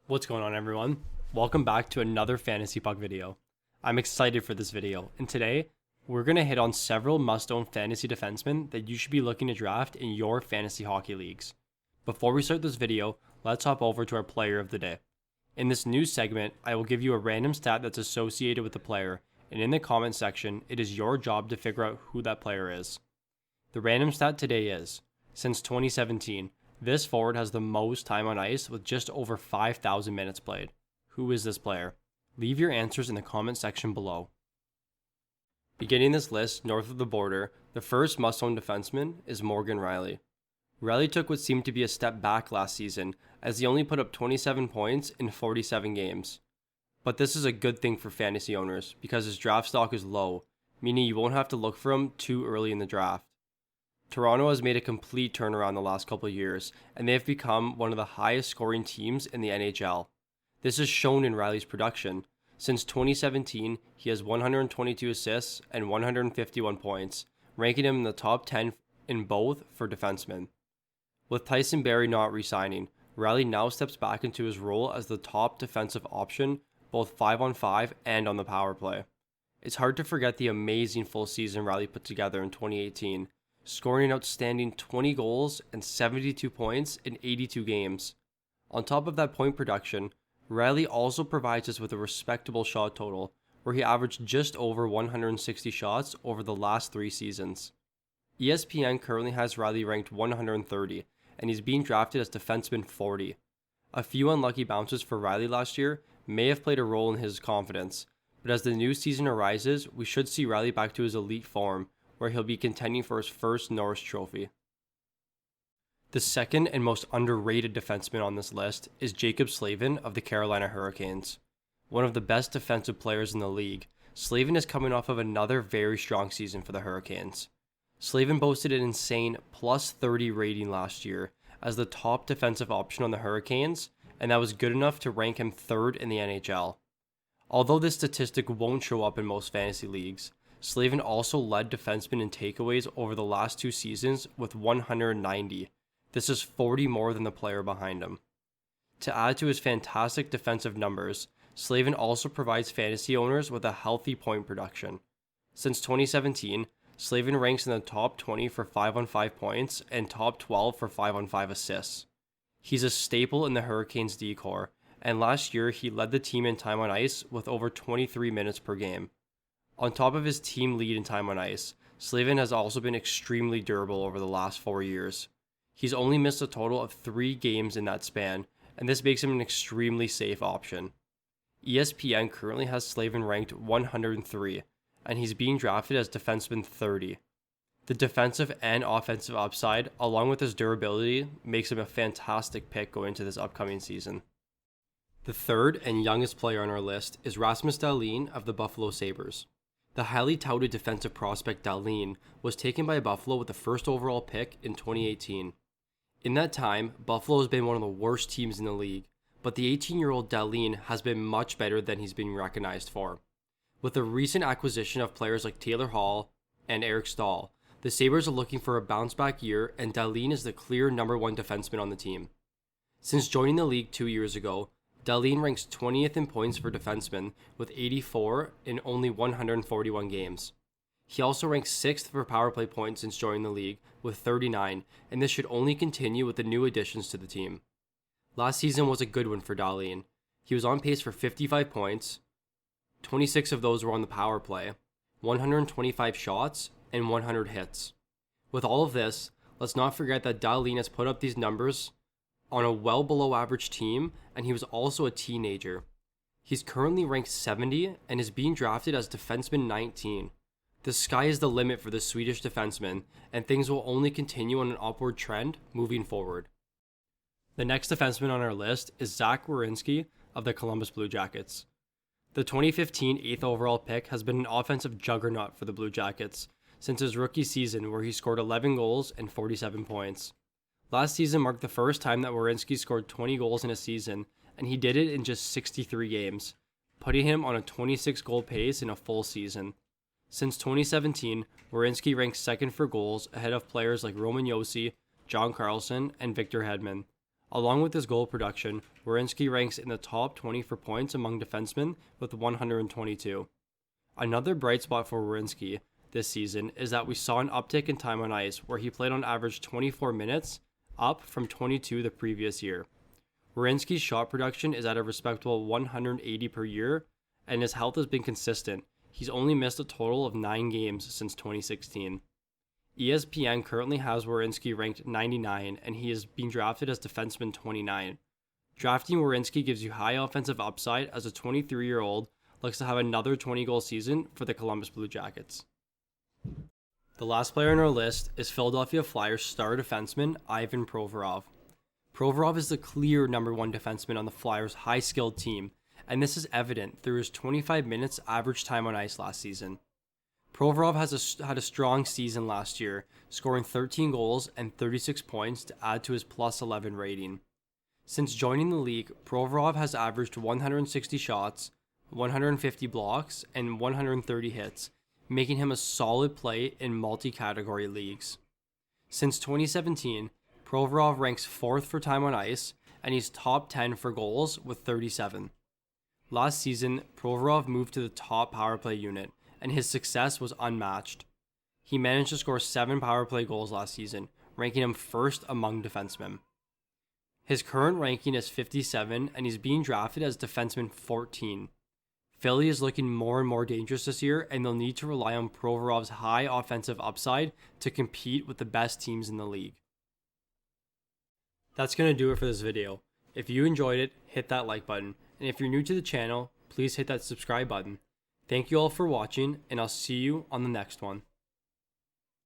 What's going on, everyone? Welcome back to another Fantasy Puck video. I'm excited for this video, and today we're going to hit on several must-own fantasy defensemen that you should be looking to draft in your fantasy hockey leagues. Before we start this video, let's hop over to our player of the day. In this news segment, I will give you a random stat that's associated with the player, and in the comment section, it is your job to figure out who that player is. The random stat today is, since 2017, this forward has the most time on ice with just over 5,000 minutes played. Who is this player? Leave your answers in the comment section below. Beginning this list north of the border, the first must-own defenseman is Morgan Rielly. Rielly took what seemed to be a step back last season, as he only put up 27 points in 47 games. But this is a good thing for fantasy owners, because his draft stock is low, meaning you won't have to look for him too early in the draft. Toronto has made a complete turnaround the last couple of years, and they have become one of the highest scoring teams in the NHL. This is shown in Rielly's production. Since 2017, he has 122 assists and 151 points, ranking him in the top 10 in both for defensemen. With Tyson Barrie not re-signing, Rielly now steps back into his role as the top defensive option, both 5-on-5 and on the power play. It's hard to forget the amazing full season Rielly put together in 2018, scoring an outstanding 20 goals and 72 points in 82 games. On top of that point production, Rielly also provides us with a respectable shot total, where he averaged just over 160 shots over the last 3 seasons. ESPN currently has Rielly ranked 130, and he's being drafted as defenseman 40. A few unlucky bounces for Rielly last year may have played a role in his confidence, but as the new season arises, we should see Rielly back to his elite form, where he'll be contending for his first Norris Trophy. The second and most underrated defenseman on this list is Jaccob Slavin of the Carolina Hurricanes. One of the best defensive players in the league, Slavin is coming off of another very strong season for the Hurricanes. Slavin boasted an insane plus 30 rating last year as the top defensive option on the Hurricanes, and that was good enough to rank him third in the NHL. Although this statistic won't show up in most fantasy leagues, Slavin also led defensemen in takeaways over the last 2 seasons with 190. This is 40 more than the player behind him. To add to his fantastic defensive numbers, Slavin also provides fantasy owners with a healthy point production. Since 2017, Slavin ranks in the top 20 for 5-on-5 points and top 12 for 5-on-5 assists. He's a staple in the Hurricanes D-core, and last year he led the team in time on ice with over 23 minutes per game. On top of his team lead in time on ice, Slavin has also been extremely durable over the last 4 years. He's only missed a total of 3 games in that span, and this makes him an extremely safe option. ESPN currently has Slavin ranked 103, and he's being drafted as defenseman 30. The defensive and offensive upside, along with his durability, makes him a fantastic pick going into this upcoming season. The third and youngest player on our list is Rasmus Dahlin of the Buffalo Sabres. The highly touted defensive prospect Dahlin was taken by Buffalo with the first overall pick in 2018. In that time, Buffalo has been one of the worst teams in the league, but the 18-year-old Dahlin has been much better than he's been recognized for. With the recent acquisition of players like Taylor Hall and Eric Stahl, the Sabres are looking for a bounce-back year, and Dahlin is the clear number 1 defenseman on the team. Since joining the league 2 years ago, Dahlin ranks 20th in points for defensemen with 84 in only 141 games. He also ranks 6th for power play points since joining the league with 39, and this should only continue with the new additions to the team. Last season was a good one for Dahlin. He was on pace for 55 points, 26 of those were on the power play, 125 shots, and 100 hits. With all of this, let's not forget that Dahlin has put up these numbers on a well below average team, and he was also a teenager. He's currently ranked 70 and is being drafted as defenseman 19. The sky is the limit for the Swedish defenseman, and things will only continue on an upward trend moving forward. The next defenseman on our list is Zach Werenski of the Columbus Blue Jackets. The 2015 8th overall pick has been an offensive juggernaut for the Blue Jackets since his rookie season, where he scored 11 goals and 47 points. Last season marked the first time that Werenski scored 20 goals in a season, and he did it in just 63 games, putting him on a 26-goal pace in a full season. Since 2017, Werenski ranks 2nd for goals ahead of players like Roman Josi, John Carlson, and Victor Hedman. Along with his goal production, Werenski ranks in the top 20 for points among defensemen with 122. Another bright spot for Werenski this season is that we saw an uptick in time on ice, where he played on average 24 minutes, up from 22 the previous year. Werenski's shot production is at a respectable 180 per year, and his health has been consistent. He's only missed a total of 9 games since 2016. ESPN currently has Werenski ranked 99, and he is being drafted as defenseman 29. Drafting Werenski gives you high offensive upside, as a 23-year-old looks to have another 20-goal season for the Columbus Blue Jackets. The last player on our list is Philadelphia Flyers star defenseman Ivan Provorov. Provorov is the clear number 1 defenseman on the Flyers' high-skilled team, and this is evident through his 25 minutes average time on ice last season. Provorov had a strong season last year, scoring 13 goals and 36 points to add to his +11 rating. Since joining the league, Provorov has averaged 160 shots, 150 blocks, and 130 hits, making him a solid play in multi-category leagues. Since 2017, Provorov ranks 4th for time on ice, and he's top 10 for goals with 37. Last season, Provorov moved to the top power play unit, and his success was unmatched. He managed to score 7 power play goals last season, ranking him 1st among defensemen. His current ranking is 57, and he's being drafted as defenseman 14. Philly is looking more and more dangerous this year, and they'll need to rely on Provorov's high offensive upside to compete with the best teams in the league. That's going to do it for this video. If you enjoyed it, hit that like button, and if you're new to the channel, please hit that subscribe button. Thank you all for watching, and I'll see you on the next one.